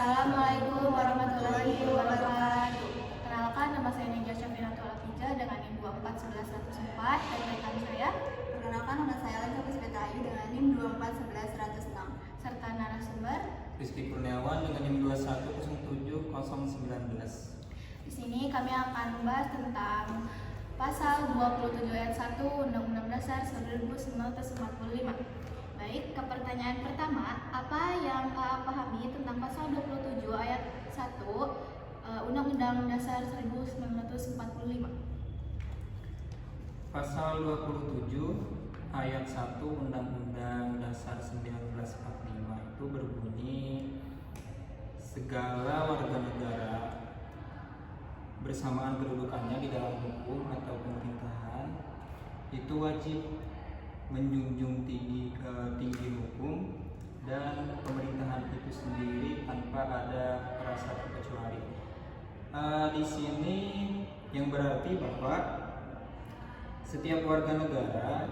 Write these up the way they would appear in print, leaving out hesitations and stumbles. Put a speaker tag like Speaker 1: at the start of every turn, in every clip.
Speaker 1: Assalamualaikum warahmatullahi wabarakatuh. Perkenalkan, nama saya Ninja Syafinatul Afija dengan NIM 2411104 dan rekan saya.
Speaker 2: Perkenalkan, nama saya Lensa Puspita Ayu dengan NIM 2411106
Speaker 1: serta narasumber
Speaker 3: Rizky Kurniawan dengan NIM 2107019.
Speaker 1: Di sini kami akan membahas tentang Pasal 27 ayat 1 Undang-Undang Dasar 1945. Baik, ke pertanyaan pertama, apa yang Kak pahami tentang Pasal 27 ayat 1 Undang-Undang Dasar 1945?
Speaker 3: Pasal 27 ayat 1 Undang-Undang Dasar 1945 itu berbunyi, segala warga negara bersamaan kedudukannya di dalam hukum atau pemerintahan itu wajib menjunjung tinggi hukum dan pemerintahan itu sendiri tanpa ada rasa terkecuali. Di sini yang berarti bahwa setiap warga negara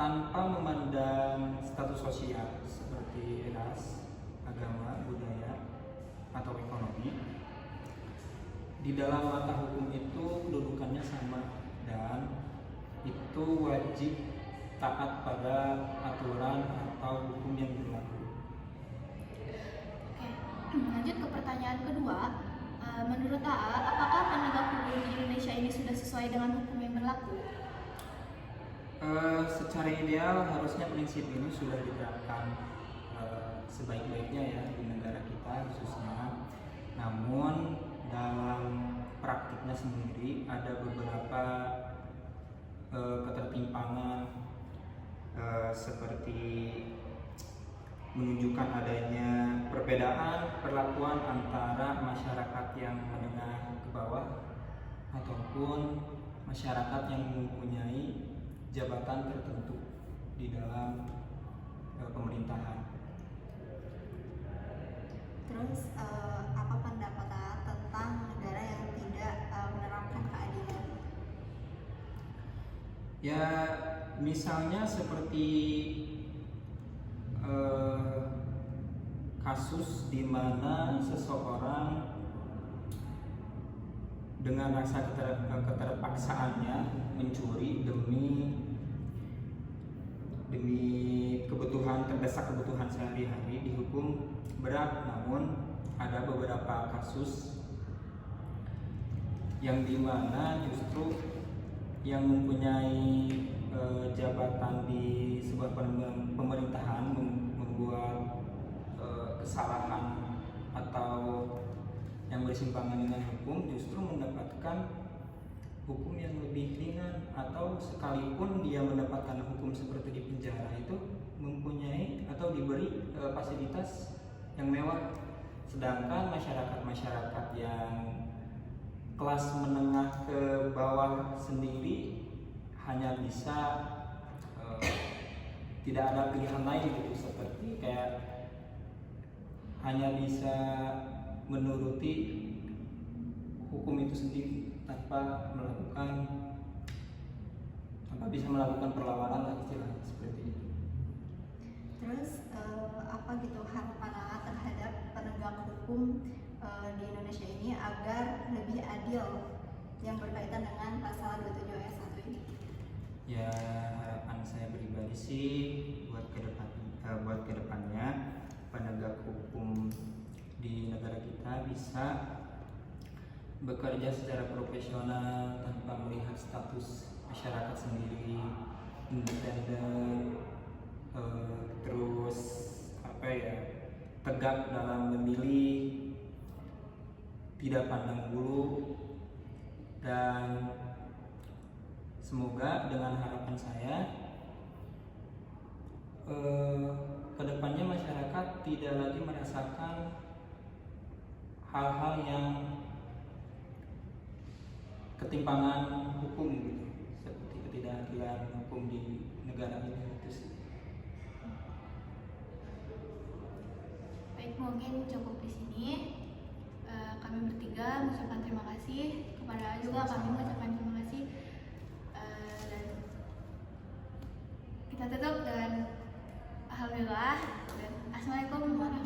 Speaker 3: tanpa memandang status sosial seperti ras, agama, budaya, atau ekonomi, di dalam mata hukum itu kedudukannya sama dan itu wajib taat pada aturan atau hukum yang berlaku.
Speaker 1: Oke, lanjut ke pertanyaan kedua. Menurut AA, apakah penegak hukum di Indonesia ini sudah sesuai dengan hukum yang berlaku?
Speaker 3: Secara ideal harusnya prinsip ini sudah diterapkan sebaik-baiknya ya di negara kita khususnya. Namun dalam praktiknya sendiri ada beberapa ketertimpangan seperti menunjukkan adanya perbedaan perlakuan antara masyarakat yang menengah ke bawah ataupun masyarakat yang mempunyai jabatan tertentu di dalam pemerintahan.
Speaker 2: Terus apa pendapat tentang negara yang tidak menerapkan keadilan?
Speaker 3: Ya, misalnya seperti kasus di mana seseorang dengan rasa keterpaksaannya mencuri demi kebutuhan terdesak kebutuhan sehari-hari dihukum berat. Namun ada beberapa kasus yang dimana justru yang mempunyai jabatan di sebuah pemerintahan membuat kesalahan atau yang bersimpangan dengan hukum justru mendapatkan hukum yang lebih ringan, atau sekalipun dia mendapatkan hukum seperti di penjara itu mempunyai atau diberi fasilitas yang mewah, sedangkan masyarakat yang kelas menengah ke bawah sendiri hanya bisa tidak ada pilihan lain gitu, seperti kayak hanya bisa menuruti hukum itu sendiri tanpa bisa melakukan perlawanan lah, istilahnya seperti itu.
Speaker 2: Terus apa gitu harapan AA terhadap penegak hukum di Indonesia ini agar lebih adil yang berkaitan dengan pasal 27 ayat 1 ini?
Speaker 3: Ya, harapan saya pribadi sih buat kedepannya penegak hukum di negara kita bisa bekerja secara profesional tanpa melihat status masyarakat sendiri, independen, terus tegak dalam memilih, tidak pandang bulu, dan semoga dengan harapan saya kedepannya masyarakat tidak lagi merasakan hal-hal yang ketimpangan hukum gitu, seperti ketidakadilan hukum di negara ini itu sih.
Speaker 1: Baik, mungkin cukup di sini. Kami bertiga mengucapkan terima kasih kepada juga kami mengucapkan terima kasih dan kita tutup dengan alhamdulillah dan assalamualaikum warahmatullahi wabarakatuh.